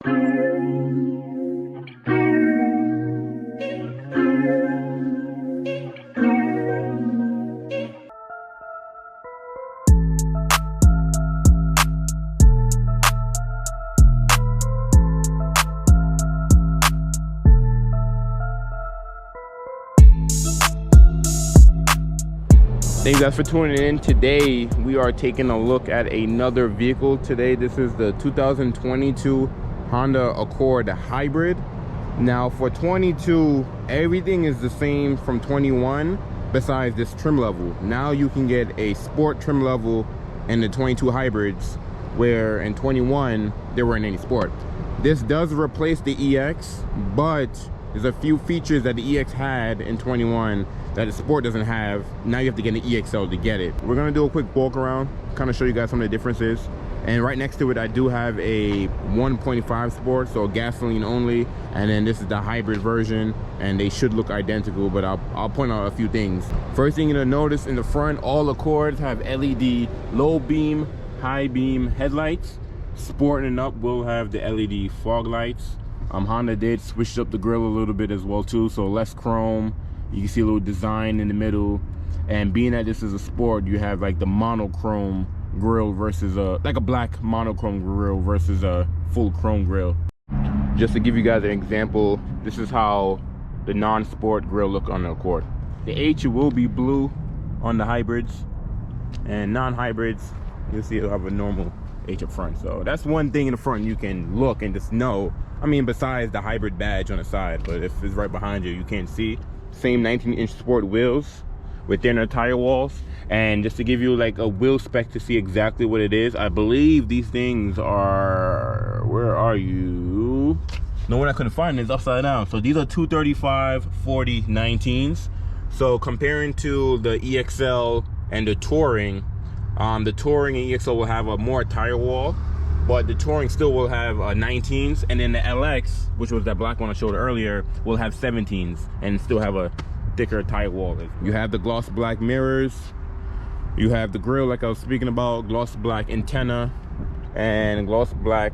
Thank you guys for tuning in. Today we are taking a look at another vehicle. Today this is the 2022 Honda Accord Hybrid. Now for 22, everything is the same from 21 besides this trim level. Now you can get a sport trim level in the 22 hybrids, where in 21 there weren't any sport. This does replace the EX, but there's a few features that the EX had in 21 that the Sport doesn't have. Now you have to get an EXL to get it. We're gonna do a quick walk around, kind of show you guys some of the differences. And right next to it, I do have a 1.5 Sport, so gasoline only. And then this is the hybrid version, and they should look identical, but I'll point out a few things. First thing you're gonna notice in the front, all Accords have LED low beam, high beam headlights. Sport and up will have the LED fog lights. Honda did switch up the grille a little bit as well too, so less chrome. You can see a little design in the middle, and being that this is a Sport, you have like the monochrome grille versus like a black monochrome grille versus a full chrome grille. Just to give you guys an example, this is how the non-Sport grille look on the Accord. The H will be blue on the hybrids, and non-hybrids you'll see it'll have a normal H up front. So that's one thing in the front you can look and just know. I mean, besides the hybrid badge on the side, but if it's right behind you, you can't see. Same 19-inch Sport wheels with thinner tire walls. And just to give you like a wheel spec to see exactly what it is, I believe these things are, where are you? No, one I couldn't find is upside down. So these are 235 40 19s. So comparing to the EXL and the Touring and EXL will have a more tire wall, but the Touring still will have 19s, and then the LX, which was that black one I showed earlier, will have 17s and still have a thicker tire wall. You have the gloss black mirrors, you have the grille like I was speaking about, gloss black antenna, and gloss black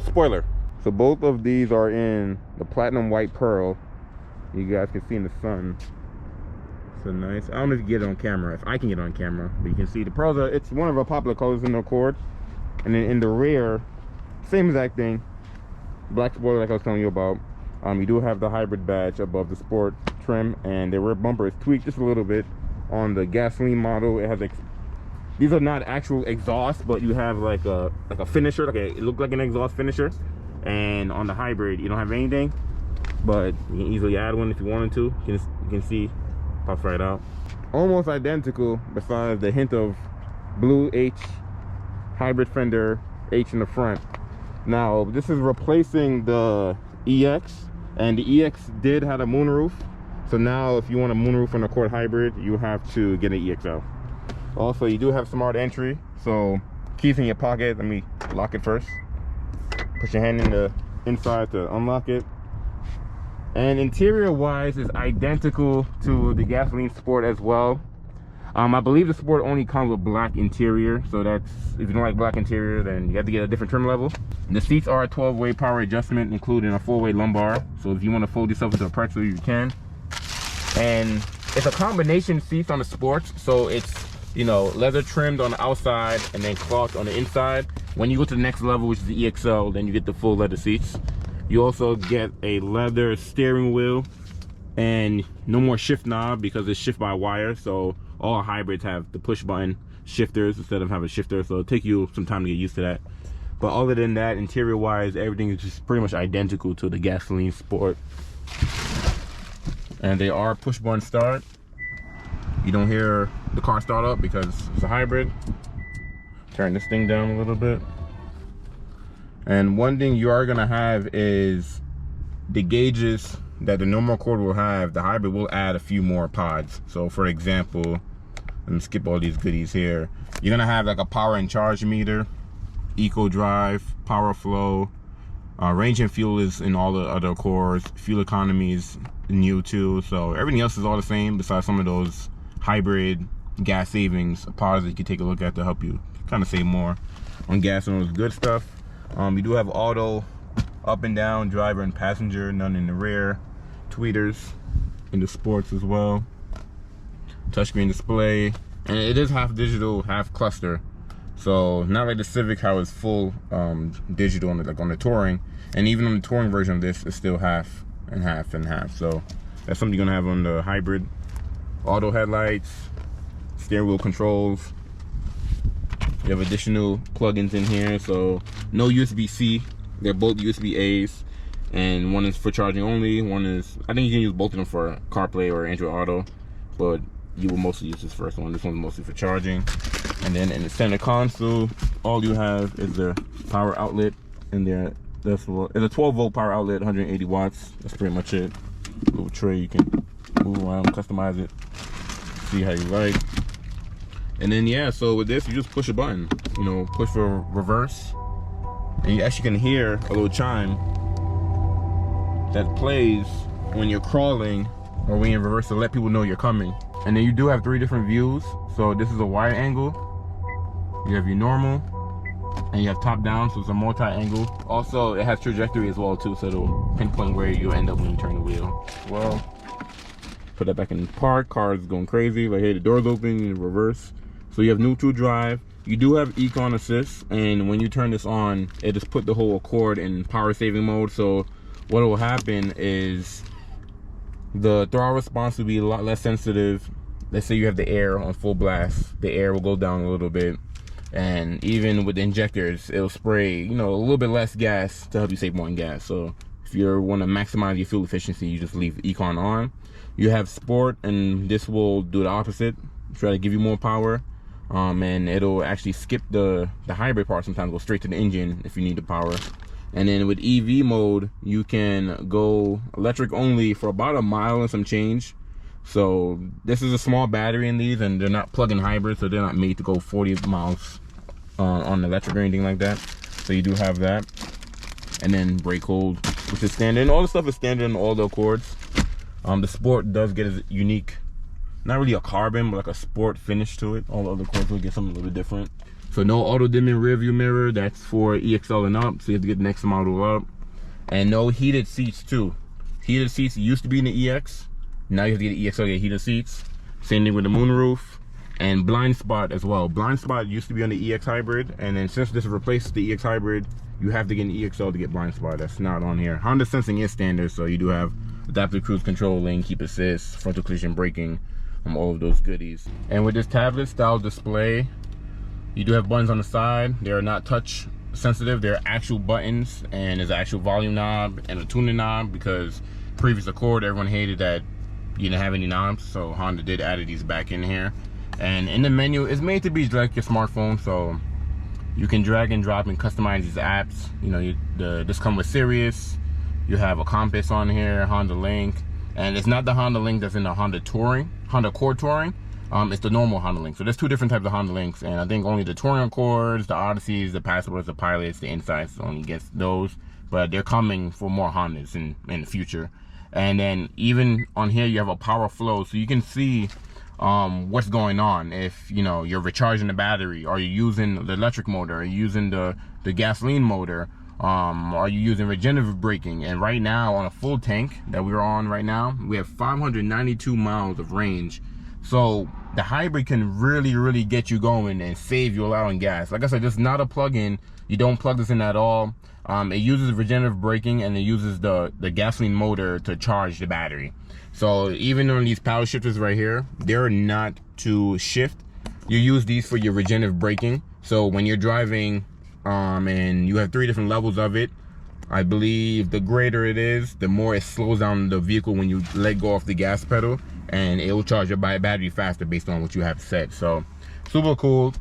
spoiler. So both of these are in the platinum white pearl. You guys can see in the sun. So nice. I don't know if you get it on camera. If I can get it on camera, but you can see the pearls it's one of our popular colors in the Accord. And then in the rear, same exact thing, black spoiler like I was telling you about. You do have the hybrid badge above the Sport trim, and the rear bumper is tweaked just a little bit. On the gasoline model, it has these are not actual exhaust, but you have like a finisher, it looked like an exhaust finisher. And on the hybrid, you don't have anything, but you can easily add one if you wanted to. You can see, pops right out. Almost identical, besides the hint of blue H hybrid fender H in the front. Now this is replacing the EX, and the EX did have a moonroof. So now if you want a moonroof on a Accord hybrid, you have to get an EXL. Also, you do have smart entry, so keys in your pocket. Let me lock it first. Put your hand in the inside to unlock it. And interior wise is identical to the gasoline Sport as well. I believe the Sport only comes with black interior, so that's, if you don't like black interior, then you have to get a different trim level. The seats are a 12-way power adjustment, including a 4-way lumbar. So if you want to fold yourself into a pretzel, you can. And it's a combination seats on the Sports, so it's, you know, leather trimmed on the outside and then cloth on the inside. When you go to the next level, which is the EXL, then you get the full leather seats. You also get a leather steering wheel and no more shift knob because it's shift by wire. So all hybrids have the push button shifters instead of having a shifter, so it'll take you some time to get used to that. But other than that, interior wise, everything is just pretty much identical to the gasoline Sport. And they are push button start. You don't hear the car start up because it's a hybrid. Turn this thing down a little bit. And one thing you are gonna have is the gauges that the normal Accord will have. The hybrid will add a few more pods. So for example, let me skip all these goodies here. You're gonna have like a power and charge meter, eco drive, power flow, range and fuel is in all the other Accords. Fuel economy is new too. So everything else is all the same besides some of those hybrid gas savings pods that you can take a look at to help you kind of save more on gas and all this good stuff. You do have auto up and down, driver and passenger, none in the rear. Tweeters in the sports as well. Touchscreen display, and it is half digital, half cluster. So not like the Civic, how it's full digital on the, like on the touring, and even on the touring version of this, it's still half and half and half. So that's something you're gonna have on the hybrid. Auto headlights, steering wheel controls. You have additional plugins in here, so no USB-C. They're both USB-A's, and one is for charging only. One is, I think you can use both of them for CarPlay or Android Auto, but you will mostly use this first one. This one's mostly for charging. And then in the center console, all you have is the power outlet in there. That's what, it's a 12-volt power outlet, 180 watts. That's pretty much it. Little tray, you can move around, customize it, see how you like. And then yeah, so with this, you just push a button, you know, push for reverse, and you actually can hear a little chime that plays when you're crawling or when you're in reverse to let people know you're coming. And then you do have 3 different views. So this is a wide angle, you have your normal, and you have top down, so it's a multi-angle. Also, it has trajectory as well too, so it'll pinpoint where you end up when you turn the wheel. Well, put that back in park. Car is going crazy. Like, hey, the door's open in reverse. So you have neutral drive. You do have econ assist, and when you turn this on, it just put the whole Accord in power saving mode. So what will happen is the throttle response will be a lot less sensitive. Let's say you have the air on full blast, the air will go down a little bit, and even with the injectors, it'll spray, you know, a little bit less gas to help you save more on gas. So if you want to maximize your fuel efficiency, you just leave econ on. You have sport, and this will do the opposite, try to give you more power. And it'll actually skip the hybrid part, sometimes go straight to the engine if you need the power. And then with EV mode, you can go electric only for about a mile and some change. So this is a small battery in these, and they're not plug-in hybrids, so they're not made to go 40 miles on electric or anything like that. So you do have that. And then brake hold, which is standard, and all the stuff is standard in all the Accords. The sport does get a unique, not really a carbon, but like a sport finish to it. All the other Accords will get something a little bit different. So no auto dimming rear view mirror, that's for EXL and up, so you have to get the next model up. And no heated seats too. Heated seats used to be in the EX, now you have to get the EXL to get heated seats. Same thing with the moonroof, and blind spot as well. Blind spot used to be on the EX hybrid, and then since this replaced the EX hybrid, you have to get an EXL to get blind spot. That's not on here. Honda sensing is standard, so you do have adaptive cruise control, lane keep assist, frontal collision braking, all of those goodies. And with this tablet style display, you do have buttons on the side. They are not touch sensitive, they're actual buttons, and there's an actual volume knob and a tuning knob, because previous Accord, everyone hated that you didn't have any knobs, so Honda did add these back in here. And in the menu, it's made to be like your smartphone, so you can drag and drop and customize these apps. You know, this comes with Sirius, you have a compass on here, Honda Link, and it's not the Honda Link that's in the Honda Accord Touring. It's the normal Honda Link. So there's 2 different types of Honda Links, and I think only the Touring Accords, the Odysseys, the Passports, the Pilots, the Insights only gets those, but they're coming for more Hondas in the future. And then even on here, you have a power flow, so you can see what's going on. If you know you're recharging the battery, are you using the electric motor, are you using the gasoline motor, are you using regenerative braking? And right now, on a full tank that we're on right now, we have 592 miles of range. So the hybrid can really get you going and save you a lot on gas. Like I said, this is not a plug-in. You don't plug this in at all. It uses regenerative braking, and it uses the gasoline motor to charge the battery. So even on these paddle shifters right here, they're not to shift. You use these for your regenerative braking. So when you're driving, and you have 3 different levels of it, I believe the greater it is, the more it slows down the vehicle when you let go off the gas pedal, and it will charge your battery faster based on what you have set. So super cool,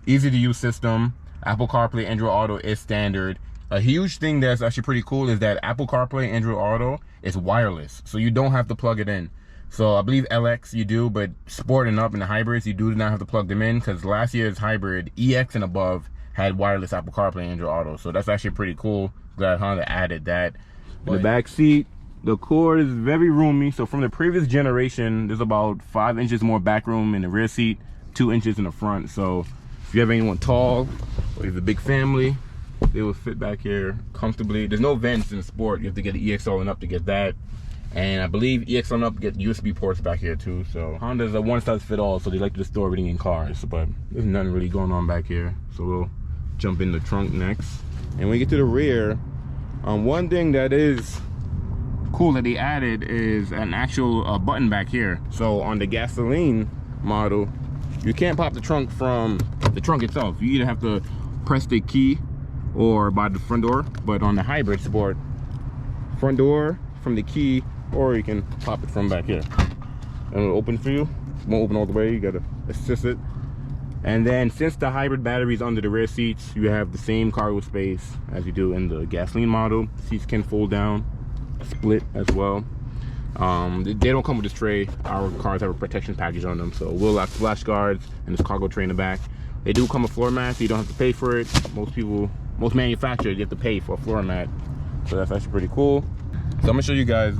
easy to use system. Apple CarPlay, Android Auto is standard. A huge thing that's actually pretty cool is that Apple CarPlay, Android Auto is wireless, so you don't have to plug it in. So I believe LX you do, but Sport and up in the hybrids, you do not have to plug them in, because last year's hybrid EX and above had wireless Apple CarPlay and Android Auto. So that's actually pretty cool. Glad Honda added that. In the back seat, the Accord is very roomy. So from the previous generation, there's about 5 inches more back room in the rear seat, 2 inches in the front. So if you have anyone tall or you have a big family, They will fit back here comfortably. There's no vents in Sport. You have to get the EXL and up to get that. And I believe EXL and up get USB ports back here too. So Honda's a one size fit all, so they like to store everything in cars. But there's nothing really going on back here. So we'll jump in the trunk next. And when we get to the rear, one thing that is cool that they added is an actual button back here. So on the gasoline model, you can't pop the trunk from the trunk itself. You either have to press the key or by the front door. But on the hybrid Sport, front door from the key, or you can pop it from back here. And it'll open for you. It won't open all the way, you gotta assist it. And then since the hybrid battery is under the rear seats, you have the same cargo space as you do in the gasoline model. Seats can fold down, split as well. They don't come with this tray. Our cars have a protection package on them, so wheel lock splash guards and this cargo tray in the back. They do come with floor mats, so you don't have to pay for it. Most manufacturers, you have to pay for a floor mat, so that's actually pretty cool. So I'm gonna show you guys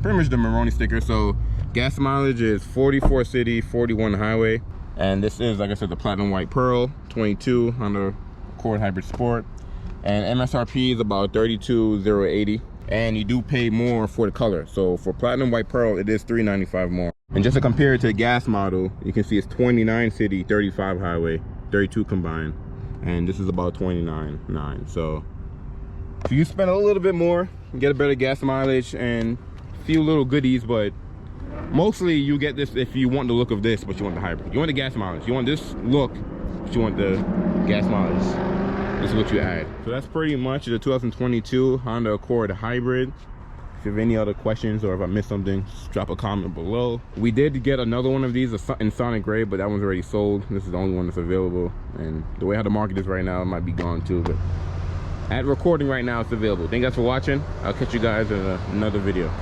pretty much the Maroni sticker. So gas mileage is 44 city, 41 highway. And this is, like I said, the Platinum White Pearl 22 Honda Accord Hybrid Sport. And MSRP is about 32,080. And you do pay more for the color. So for Platinum White Pearl, it is $395 more. And just to compare it to the gas model, you can see it's 29 city, 35 highway, 32 combined. And this is about 29.9. So if you spend a little bit more, get a better gas mileage and a few little goodies, but mostly you get this if you want the look of this, but you want the hybrid. You want the gas mileage. You want this look, but you want the gas mileage. This is what you add. So that's pretty much the 2022 Honda Accord Hybrid. If you have any other questions or if I missed something, just drop a comment below. We did get another one of these in Sonic Gray, but that one's already sold. This is the only one that's available. And the way how the market is right now, it might be gone too. But at recording right now, it's available. Thank you guys for watching. I'll catch you guys in another video.